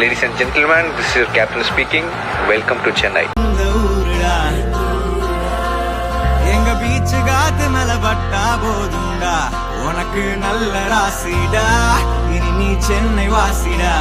Ladies and gentlemen, this is your captain speaking. Welcome to Chennai. எங்க beach காத்து மேல பட்டா போதுண்டா, உனக்கு நல்ல ராசிடா, இனி நீ சென்னை வாசிடா.